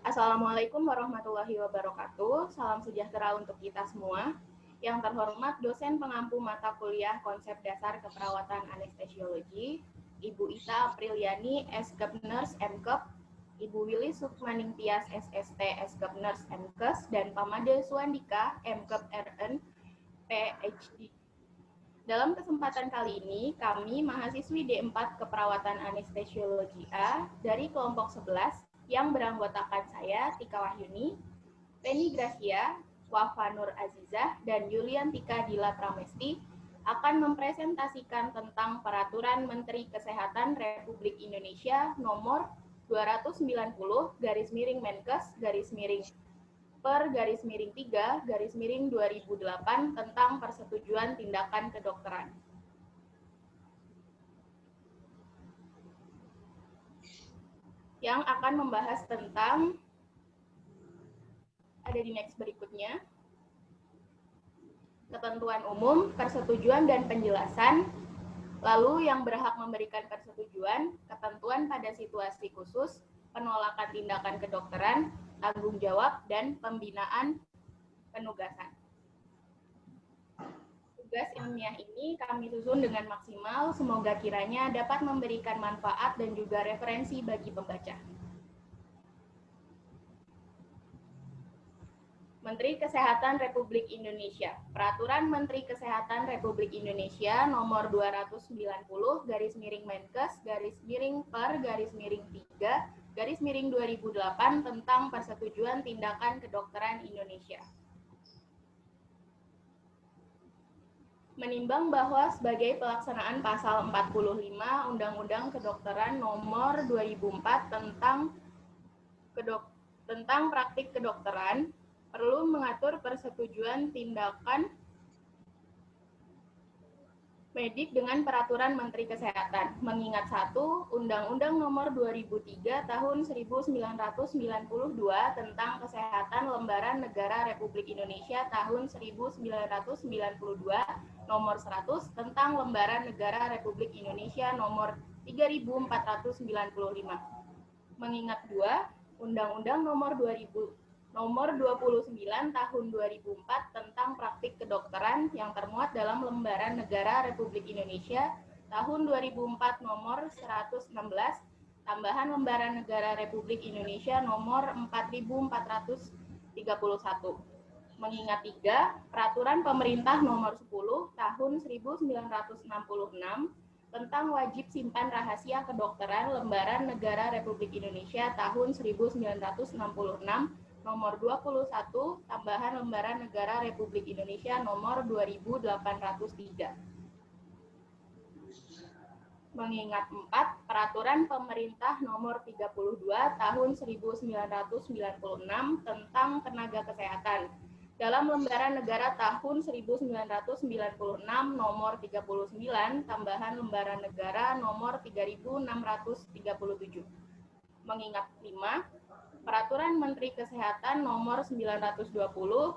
Assalamualaikum warahmatullahi wabarakatuh. Salam sejahtera untuk kita semua. Yang terhormat dosen pengampu mata kuliah konsep dasar keperawatan anestesiologi, Ibu Ita Apriliani, SKEP Nurse MKEP, Ibu Willy Sukmaning Tias, SST SKEP Nurse MKES, dan Pamade Suandika, MKEP RN, PhD. Dalam kesempatan kali ini, kami mahasiswi D4 Keperawatan Anestesiologi A dari kelompok 11 yang beranggotakan saya, Tika Wahyuni, Penny Gracia, Wafa Nur Azizah, dan Yuliantika Dila Pramesti akan mempresentasikan tentang Peraturan Menteri Kesehatan Republik Indonesia nomor 290 garis miring Menkes garis miring per garis miring 3 garis miring 2008 tentang persetujuan tindakan kedokteran. Yang akan membahas tentang, ada di next berikutnya, ketentuan umum, persetujuan dan penjelasan, lalu yang berhak memberikan persetujuan, ketentuan pada situasi khusus, penolakan tindakan kedokteran, tanggung jawab, dan pembinaan penugasan. Tugas ilmiah ini kami susun dengan maksimal, semoga kiranya dapat memberikan manfaat dan juga referensi bagi pembaca. Menteri Kesehatan Republik Indonesia. Peraturan Menteri Kesehatan Republik Indonesia nomor 290 garis miring Menkes garis miring per garis miring 3 garis miring 2008 tentang persetujuan tindakan kedokteran Indonesia. Menimbang bahwa sebagai pelaksanaan pasal 45 Undang-Undang Kedokteran nomor 2004 tentang praktik kedokteran, perlu mengatur persetujuan tindakan medik dengan peraturan Menteri Kesehatan. Mengingat 1. Undang-Undang nomor 2003 tahun 1992 tentang Kesehatan Lembaran Negara Republik Indonesia tahun 1992 nomor 100 tentang Lembaran Negara Republik Indonesia nomor 3495. Mengingat 2. Undang-Undang nomor 29 tahun 2004 tentang praktik kedokteran yang termuat dalam Lembaran Negara Republik Indonesia tahun 2004 nomor 116, tambahan Lembaran Negara Republik Indonesia nomor 4431. Mengingat 3, Peraturan Pemerintah nomor 10 tahun 1966 tentang wajib simpan rahasia kedokteran Lembaran Negara Republik Indonesia tahun 1966 nomor 21, tambahan Lembaran Negara Republik Indonesia nomor 2803. Mengingat 4, Peraturan Pemerintah nomor 32 tahun 1996 tentang tenaga kesehatan. Dalam Lembaran Negara tahun 1996 nomor 39, tambahan Lembaran Negara nomor 3637. Mengingat 5, Peraturan Menteri Kesehatan nomor 920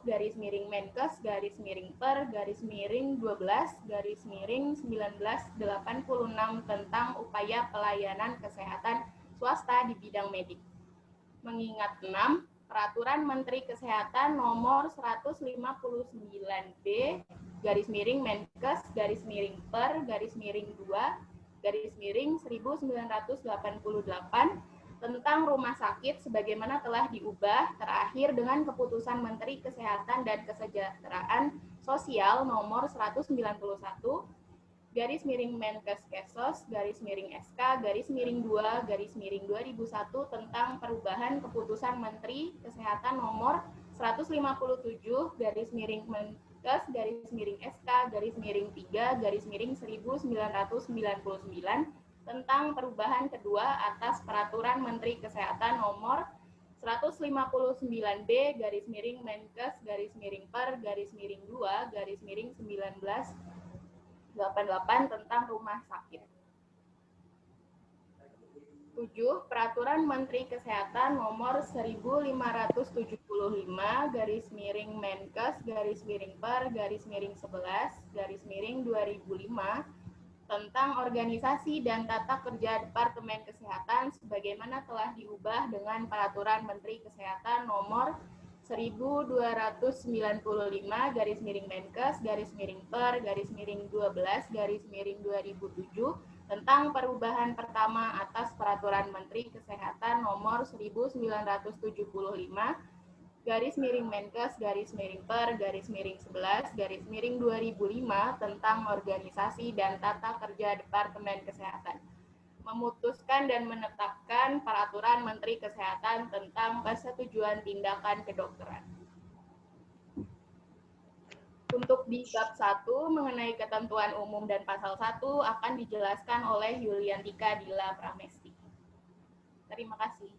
garis miring Menkes garis miring per garis miring 12 garis miring 1986 tentang upaya pelayanan kesehatan swasta di bidang medik. Mengingat 6, Peraturan Menteri Kesehatan nomor 159B garis miring Menkes garis miring per garis miring 2 garis miring 1988 tentang rumah sakit sebagaimana telah diubah terakhir dengan keputusan Menteri Kesehatan dan Kesejahteraan Sosial nomor 191 garis miring Menkes Kesos garis miring SK garis miring 2 garis miring 2001 tentang perubahan keputusan Menteri Kesehatan nomor 157 garis miring Menkes garis miring SK garis miring 3 garis miring 1999 tentang perubahan kedua atas Peraturan Menteri Kesehatan nomor 159B garis miring Menkes garis miring per garis miring 2 garis miring 1988 tentang rumah sakit. 7. Peraturan Menteri Kesehatan nomor 1575 garis miring Menkes garis miring per garis miring 11 garis miring 2005 tentang organisasi dan tata kerja Departemen Kesehatan sebagaimana telah diubah dengan Peraturan Menteri Kesehatan Nomor 12/Menkes/Per/12/2007 tentang perubahan pertama atas Peraturan Menteri Kesehatan Nomor 1975/Menkes/Per/11/2005 tentang organisasi dan tata kerja Departemen Kesehatan, memutuskan dan menetapkan Peraturan Menteri Kesehatan tentang persetujuan tindakan kedokteran. Untuk di bab 1 mengenai ketentuan umum dan pasal 1 akan dijelaskan oleh Yuliantika Dila Pramesti. Terima kasih.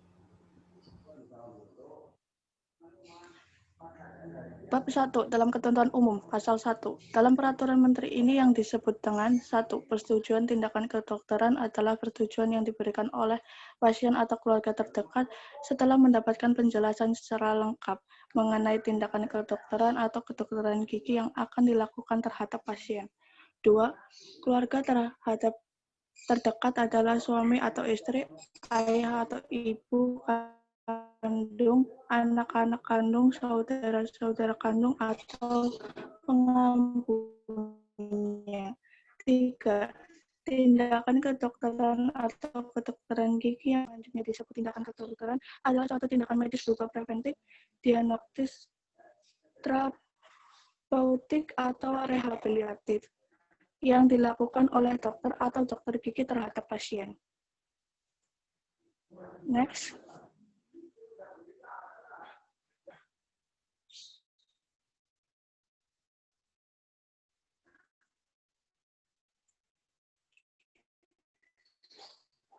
Bab 1 dalam ketentuan umum, pasal 1. Dalam peraturan menteri ini yang disebut dengan 1. Persetujuan tindakan kedokteran adalah persetujuan yang diberikan oleh pasien atau keluarga terdekat setelah mendapatkan penjelasan secara lengkap mengenai tindakan kedokteran atau kedokteran gigi yang akan dilakukan terhadap pasien. 2. Keluarga terhadap terdekat adalah suami atau istri, ayah atau ibu kandung, anak-anak kandung, saudara-saudara kandung, atau pengampunya. 3. Tindakan kedokteran atau kedokteran gigi yang selanjutnya disebut tindakan kedokteran adalah suatu tindakan medis berupa preventif, diagnostis, terapeutik, atau rehabilitatif yang dilakukan oleh dokter atau dokter gigi terhadap pasien. Next.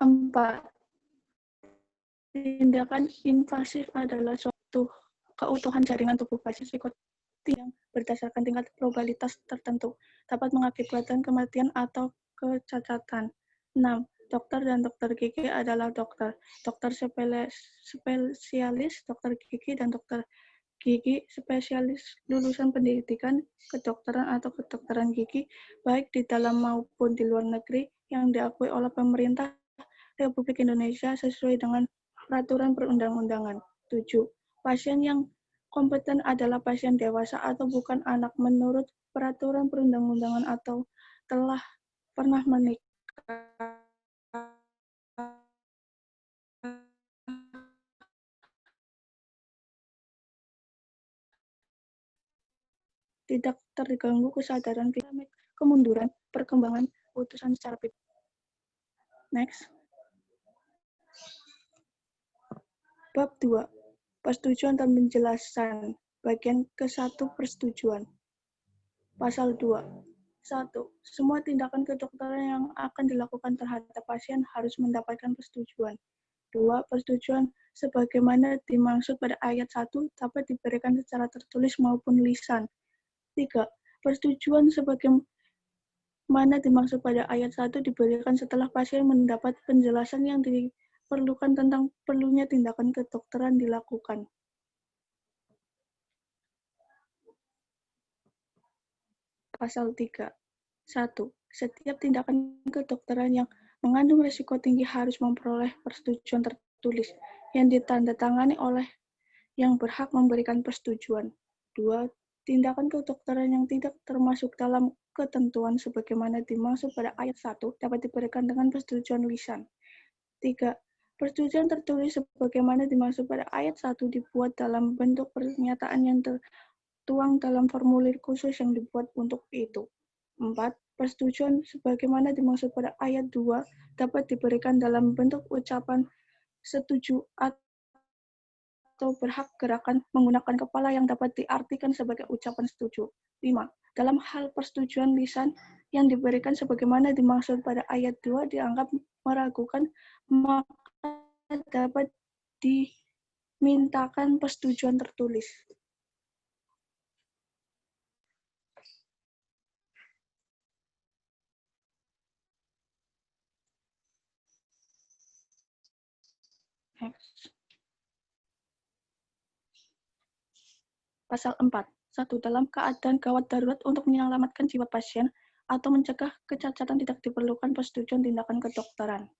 Empat, tindakan invasif adalah suatu keutuhan jaringan tubuh pasien yang berdasarkan tingkat probabilitas tertentu dapat mengakibatkan kematian atau kecacatan. 6. Dokter dan dokter gigi adalah dokter spesialis dokter gigi dan dokter gigi spesialis lulusan pendidikan kedokteran atau kedokteran gigi baik di dalam maupun di luar negeri yang diakui oleh pemerintah Republik Indonesia sesuai dengan peraturan perundang-undangan. 7. Pasien yang kompeten adalah pasien dewasa atau bukan anak menurut peraturan perundang-undangan atau telah pernah menikah. Tidak terganggu kesadaran fisik, kemunduran, perkembangan putusan secara bebas. Next. Bab 2. Persetujuan dan penjelasan. Bagian ke-1 persetujuan. Pasal 2. 1. Semua tindakan kedokteran yang akan dilakukan terhadap pasien harus mendapatkan persetujuan. 2. Persetujuan sebagaimana dimaksud pada ayat 1 dapat diberikan secara tertulis maupun lisan. 3. Persetujuan sebagaimana dimaksud pada ayat 1 diberikan setelah pasien mendapat penjelasan yang diperlukan tentang perlunya tindakan kedokteran dilakukan. Pasal 3. 1. Setiap tindakan kedokteran yang mengandung risiko tinggi harus memperoleh persetujuan tertulis yang ditandatangani oleh yang berhak memberikan persetujuan. 2. Tindakan kedokteran yang tidak termasuk dalam ketentuan sebagaimana dimaksud pada ayat 1 dapat diberikan dengan persetujuan lisan. 3. Persetujuan tertulis sebagaimana dimaksud pada ayat 1 dibuat dalam bentuk pernyataan yang tertuang dalam formulir khusus yang dibuat untuk itu. 4. Persetujuan sebagaimana dimaksud pada ayat 2 dapat diberikan dalam bentuk ucapan setuju atau berhak gerakan menggunakan kepala yang dapat diartikan sebagai ucapan setuju. 5. Dalam hal persetujuan lisan yang diberikan sebagaimana dimaksud pada ayat 2 dianggap meragukan, maka dapat dimintakan persetujuan tertulis. Pasal 4. 1. Dalam keadaan gawat darurat untuk menyelamatkan jiwa pasien atau mencegah kecacatan tidak diperlukan persetujuan tindakan kedokteran.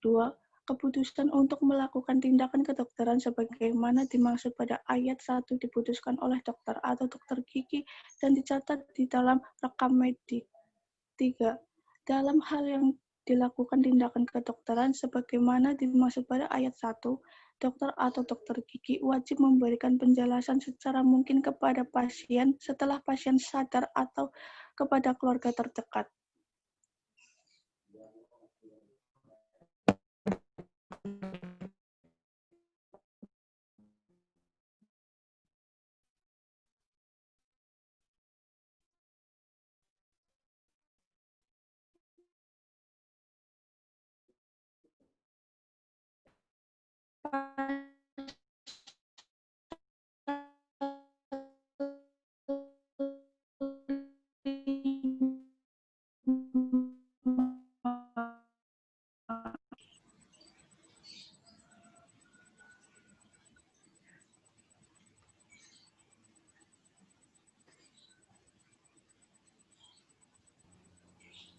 2. Keputusan untuk melakukan tindakan kedokteran sebagaimana dimaksud pada ayat 1 diputuskan oleh dokter atau dokter gigi dan dicatat di dalam rekam medik. 3. Dalam hal yang dilakukan tindakan kedokteran sebagaimana dimaksud pada ayat 1, dokter atau dokter gigi wajib memberikan penjelasan secara mungkin kepada pasien setelah pasien sadar atau kepada keluarga terdekat.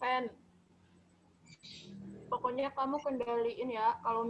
Pen, pokoknya kamu kendaliin ya kalau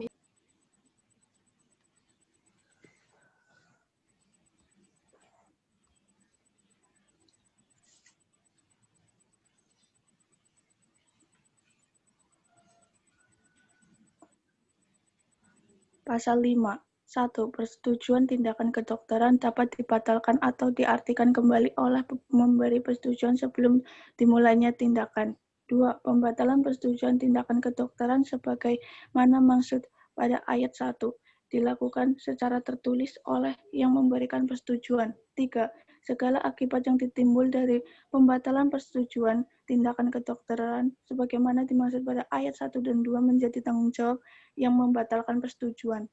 Pasal 5. 1. Persetujuan tindakan kedokteran dapat dibatalkan atau diartikan kembali oleh memberi persetujuan sebelum dimulainya tindakan. 2. Pembatalan persetujuan tindakan kedokteran sebagaimana maksud pada ayat 1 dilakukan secara tertulis oleh yang memberikan persetujuan. 3. Segala akibat yang ditimbul dari pembatalan persetujuan tindakan kedokteran sebagaimana dimaksud pada ayat 1 dan 2 menjadi tanggung jawab yang membatalkan persetujuan.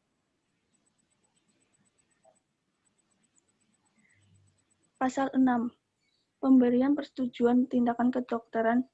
Pasal 6. Pemberian persetujuan tindakan kedokteran.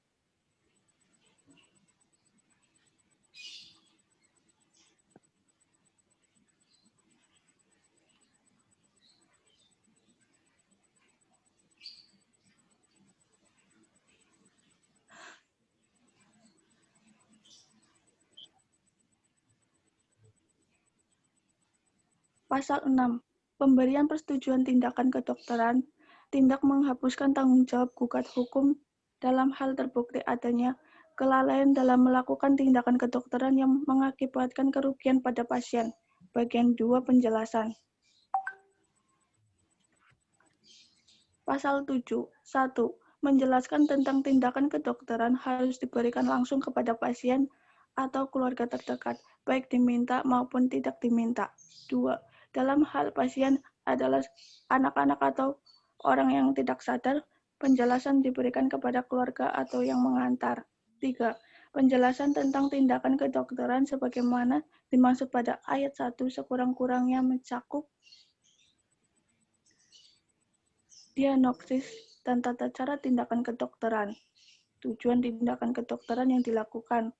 Pasal 6. Pemberian persetujuan tindakan kedokteran, tindak menghapuskan tanggung jawab gugat hukum dalam hal terbukti adanya kelalaian dalam melakukan tindakan kedokteran yang mengakibatkan kerugian pada pasien. Bagian 2 penjelasan. Pasal 7. 1. Menjelaskan tentang tindakan kedokteran harus diberikan langsung kepada pasien atau keluarga terdekat, baik diminta maupun tidak diminta. 2. Dalam hal pasien adalah anak-anak atau orang yang tidak sadar, penjelasan diberikan kepada keluarga atau yang mengantar. 3. Penjelasan tentang tindakan kedokteran sebagaimana dimaksud pada ayat 1 sekurang-kurangnya mencakup diagnosis dan tata cara tindakan kedokteran, tujuan tindakan kedokteran yang dilakukan,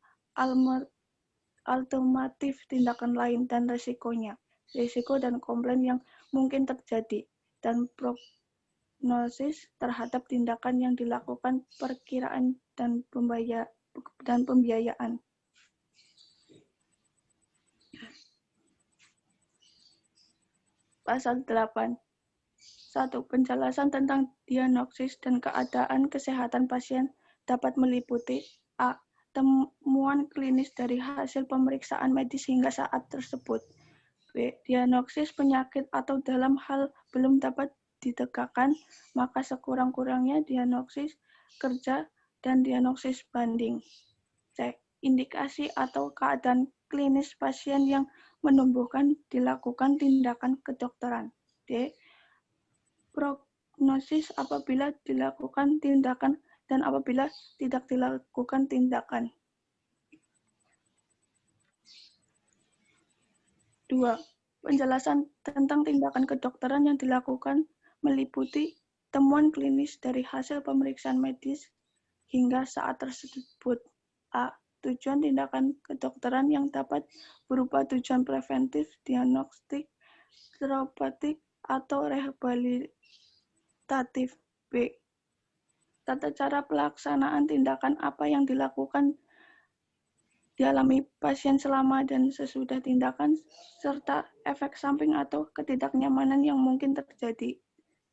alternatif tindakan lain dan risikonya, risiko dan komplain yang mungkin terjadi, dan prognosis terhadap tindakan yang dilakukan, perkiraan dan pembiayaan. Pasal 8. 1. Penjelasan tentang diagnosis dan keadaan kesehatan pasien dapat meliputi a. Temuan klinis dari hasil pemeriksaan medis hingga saat tersebut. B. Diagnosis penyakit atau dalam hal belum dapat ditegakkan, maka sekurang-kurangnya diagnosis kerja dan diagnosis banding. C. Indikasi atau keadaan klinis pasien yang menumbuhkan dilakukan tindakan kedokteran. D. Prognosis apabila dilakukan tindakan dan apabila tidak dilakukan tindakan. 2. Penjelasan tentang tindakan kedokteran yang dilakukan meliputi temuan klinis dari hasil pemeriksaan medis hingga saat tersebut. A. Tujuan tindakan kedokteran yang dapat berupa tujuan preventif, diagnostik, terapeutik, atau rehabilitatif. B. tata cara pelaksanaan tindakan apa yang dilakukan dialami pasien selama dan sesudah tindakan, serta efek samping atau ketidaknyamanan yang mungkin terjadi.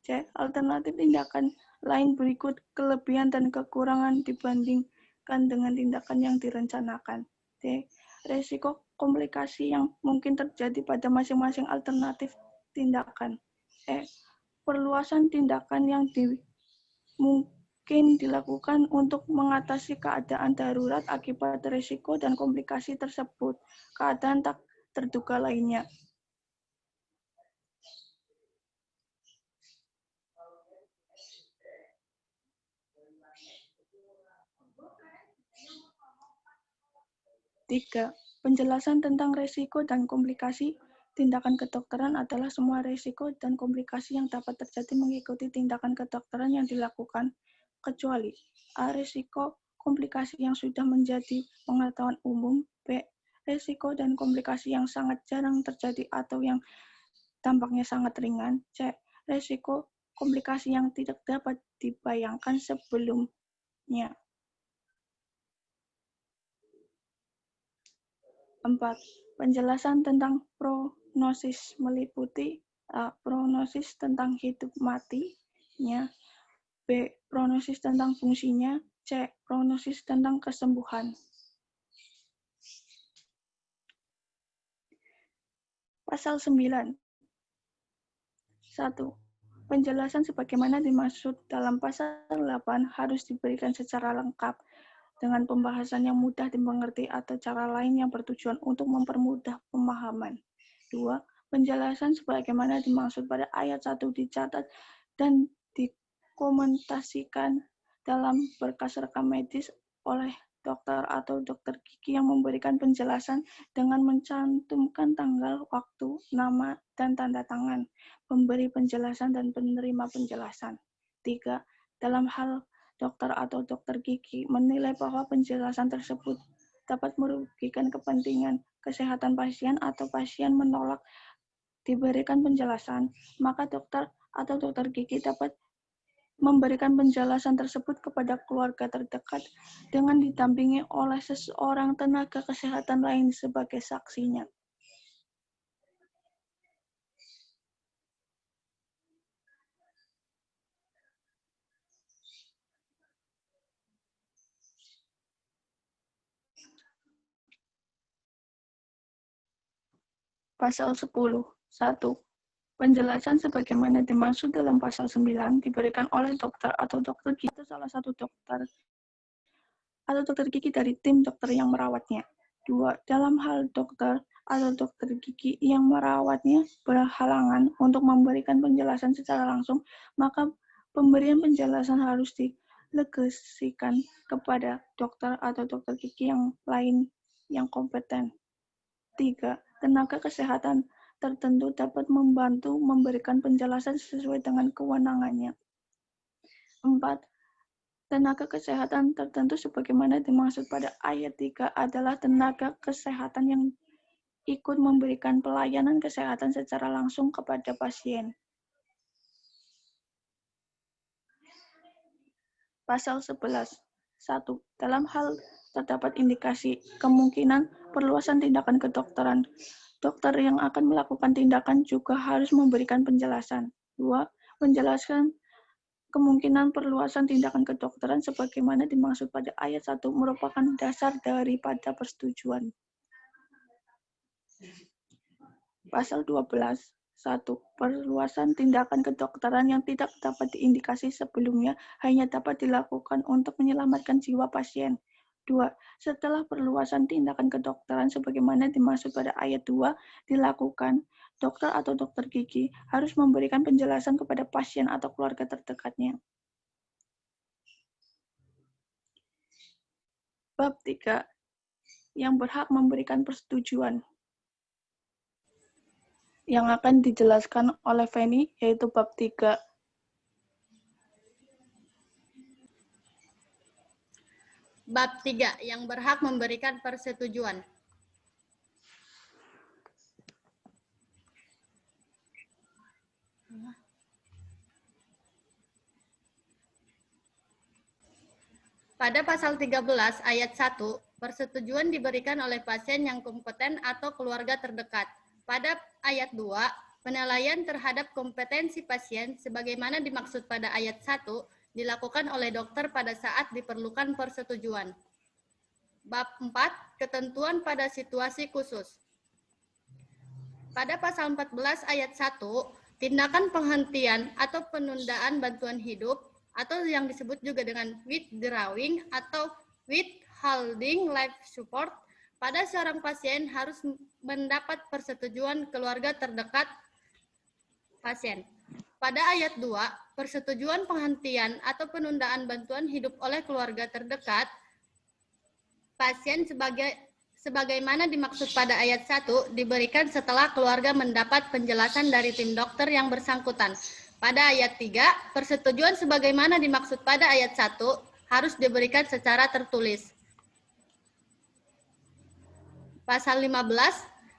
C. Alternatif tindakan lain berikut kelebihan dan kekurangan dibandingkan dengan tindakan yang direncanakan. D. Risiko komplikasi yang mungkin terjadi pada masing-masing alternatif tindakan. E. Perluasan tindakan yang mungkin dilakukan untuk mengatasi keadaan darurat akibat risiko dan komplikasi tersebut, keadaan tak terduga lainnya. Tiga, penjelasan tentang risiko dan komplikasi tindakan kedokteran adalah semua risiko dan komplikasi yang dapat terjadi mengikuti tindakan kedokteran yang dilakukan, kecuali A. Risiko komplikasi yang sudah menjadi pengetahuan umum, B. Risiko dan komplikasi yang sangat jarang terjadi atau yang dampaknya sangat ringan, C. Risiko komplikasi yang tidak dapat dibayangkan sebelumnya. 4. Penjelasan tentang prognosis meliputi A. Prognosis tentang hidup matinya, B. Prognosis tentang fungsinya, C. Prognosis tentang kesembuhan. Pasal 9. 1. Penjelasan sebagaimana dimaksud dalam pasal 8 harus diberikan secara lengkap dengan pembahasan yang mudah dimengerti atau cara lain yang bertujuan untuk mempermudah pemahaman. 2. Penjelasan sebagaimana dimaksud pada ayat 1 dicatat dan dikomentasikan dalam berkas rekam medis oleh dokter atau dokter gigi yang memberikan penjelasan dengan mencantumkan tanggal, waktu, nama, dan tanda tangan pemberi penjelasan dan penerima penjelasan. 3. Dalam hal dokter atau dokter gigi menilai bahwa penjelasan tersebut dapat merugikan kepentingan kesehatan pasien atau pasien menolak diberikan penjelasan, maka dokter atau dokter gigi dapat memberikan penjelasan tersebut kepada keluarga terdekat dengan didampingi oleh seseorang tenaga kesehatan lain sebagai saksinya. Pasal 10. 1. Penjelasan sebagaimana dimaksud dalam pasal 9 diberikan oleh dokter atau dokter gigi atau salah satu dokter atau dokter gigi dari tim dokter yang merawatnya. 2. Dalam hal dokter atau dokter gigi yang merawatnya berhalangan untuk memberikan penjelasan secara langsung, maka pemberian penjelasan harus didelegasikan kepada dokter atau dokter gigi yang lain yang kompeten. 3. Tenaga kesehatan tertentu dapat membantu memberikan penjelasan sesuai dengan kewenangannya. 4. Tenaga kesehatan tertentu sebagaimana dimaksud pada ayat 3 adalah tenaga kesehatan yang ikut memberikan pelayanan kesehatan secara langsung kepada pasien. Pasal 11. 1. Dalam hal terdapat indikasi kemungkinan perluasan tindakan kedokteran, dokter yang akan melakukan tindakan juga harus memberikan penjelasan. 2. Menjelaskan kemungkinan perluasan tindakan kedokteran sebagaimana dimaksud pada ayat 1 merupakan dasar daripada persetujuan. Pasal 12. 1. Perluasan tindakan kedokteran yang tidak dapat diindikasi sebelumnya hanya dapat dilakukan untuk menyelamatkan jiwa pasien. 2. Setelah perluasan tindakan kedokteran sebagaimana dimaksud pada ayat 2 dilakukan, dokter atau dokter gigi harus memberikan penjelasan kepada pasien atau keluarga terdekatnya. Bab 3. Yang berhak memberikan persetujuan. Yang akan dijelaskan oleh Feni, yaitu bab 3. Bab 3. Yang berhak memberikan persetujuan. Pada pasal 13 ayat 1, persetujuan diberikan oleh pasien yang kompeten atau keluarga terdekat. Pada ayat 2, penilaian terhadap kompetensi pasien sebagaimana dimaksud pada ayat 1 dilakukan oleh dokter pada saat diperlukan persetujuan. Bab 4, ketentuan pada situasi khusus. Pada pasal 14 ayat 1, tindakan penghentian atau penundaan bantuan hidup atau yang disebut juga dengan withdrawing atau withholding life support pada seorang pasien harus mendapat persetujuan keluarga terdekat pasien. Pada ayat 2, persetujuan penghentian atau penundaan bantuan hidup oleh keluarga terdekat pasien sebagaimana dimaksud pada ayat 1 diberikan setelah keluarga mendapat penjelasan dari tim dokter yang bersangkutan. Pada ayat 3, persetujuan sebagaimana dimaksud pada ayat 1 harus diberikan secara tertulis. Pasal 15,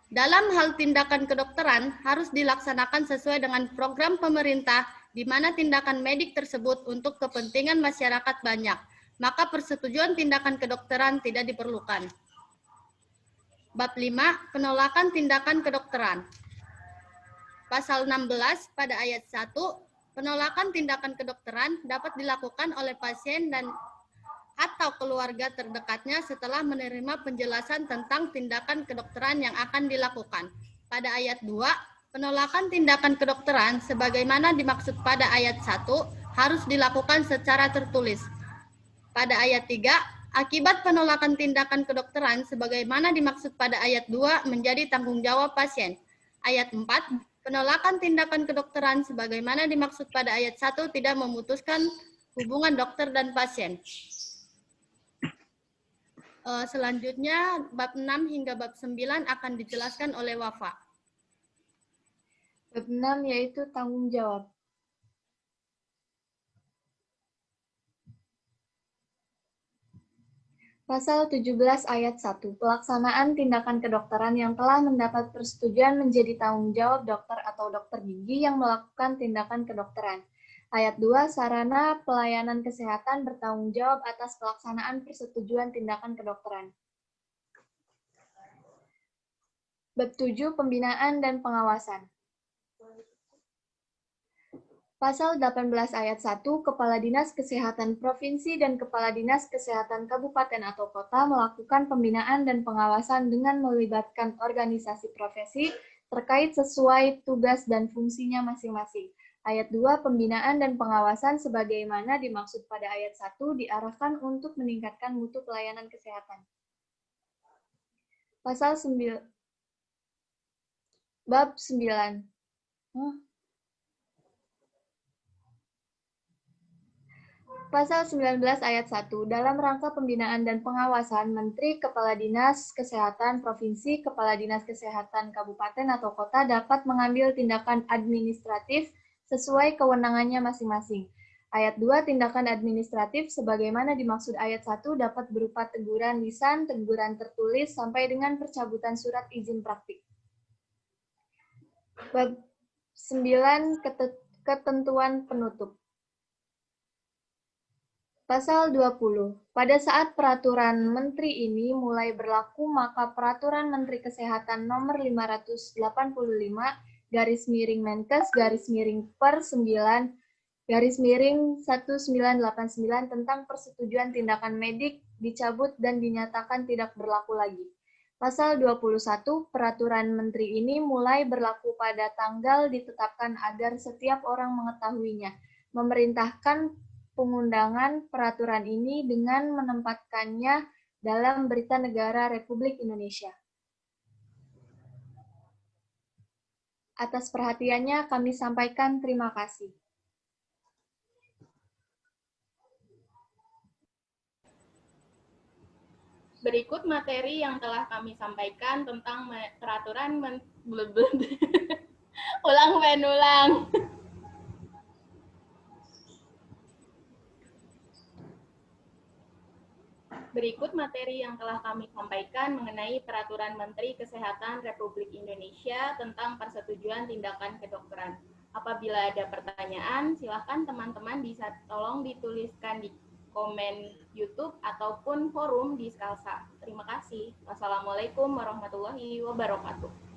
dalam hal tindakan kedokteran harus dilaksanakan sesuai dengan program pemerintah di mana tindakan medik tersebut untuk kepentingan masyarakat banyak, maka persetujuan tindakan kedokteran tidak diperlukan. Bab 5, penolakan tindakan kedokteran. Pasal 16 pada ayat 1, penolakan tindakan kedokteran dapat dilakukan oleh pasien dan atau keluarga terdekatnya setelah menerima penjelasan tentang tindakan kedokteran yang akan dilakukan. Pada ayat 2, penolakan tindakan kedokteran sebagaimana dimaksud pada ayat 1 harus dilakukan secara tertulis. Pada ayat 3, akibat penolakan tindakan kedokteran sebagaimana dimaksud pada ayat 2 menjadi tanggung jawab pasien. Ayat 4, penolakan tindakan kedokteran sebagaimana dimaksud pada ayat 1 tidak memutuskan hubungan dokter dan pasien. Selanjutnya, bab 6 hingga bab 9 akan dijelaskan oleh Wafa. Bab 6 yaitu tanggung jawab. Pasal 17 ayat 1, pelaksanaan tindakan kedokteran yang telah mendapat persetujuan menjadi tanggung jawab dokter atau dokter gigi yang melakukan tindakan kedokteran. Ayat 2, sarana pelayanan kesehatan bertanggung jawab atas pelaksanaan persetujuan tindakan kedokteran. Bab 7, pembinaan dan pengawasan. Pasal 18 ayat 1, Kepala Dinas Kesehatan Provinsi dan Kepala Dinas Kesehatan Kabupaten atau Kota melakukan pembinaan dan pengawasan dengan melibatkan organisasi profesi terkait sesuai tugas dan fungsinya masing-masing. Ayat 2, pembinaan dan pengawasan sebagaimana dimaksud pada ayat 1 diarahkan untuk meningkatkan mutu pelayanan kesehatan. Pasal 9, Bab 9. Pasal 19 ayat 1, dalam rangka pembinaan dan pengawasan, Menteri Kepala Dinas Kesehatan Provinsi, Kepala Dinas Kesehatan Kabupaten atau Kota dapat mengambil tindakan administratif sesuai kewenangannya masing-masing. Ayat 2, tindakan administratif sebagaimana dimaksud ayat 1 dapat berupa teguran lisan, teguran tertulis, sampai dengan pencabutan surat izin praktik. Bab 9, ketentuan penutup. Pasal 20. Pada saat peraturan menteri ini mulai berlaku, maka peraturan Menteri Kesehatan nomor 585/9/1989 tentang persetujuan tindakan medik dicabut dan dinyatakan tidak berlaku lagi. Pasal 21. Peraturan menteri ini mulai berlaku pada tanggal ditetapkan agar setiap orang mengetahuinya. Memerintahkan pengundangan peraturan ini dengan menempatkannya dalam Berita Negara Republik Indonesia. Atas perhatiannya kami sampaikan terima kasih. Berikut materi yang telah kami sampaikan tentang peraturan ulang. Berikut materi yang telah kami sampaikan mengenai Peraturan Menteri Kesehatan Republik Indonesia tentang persetujuan tindakan kedokteran. Apabila ada pertanyaan, silakan teman-teman bisa tolong dituliskan di komen YouTube ataupun forum di Skalsa. Terima kasih. Wassalamualaikum warahmatullahi wabarakatuh.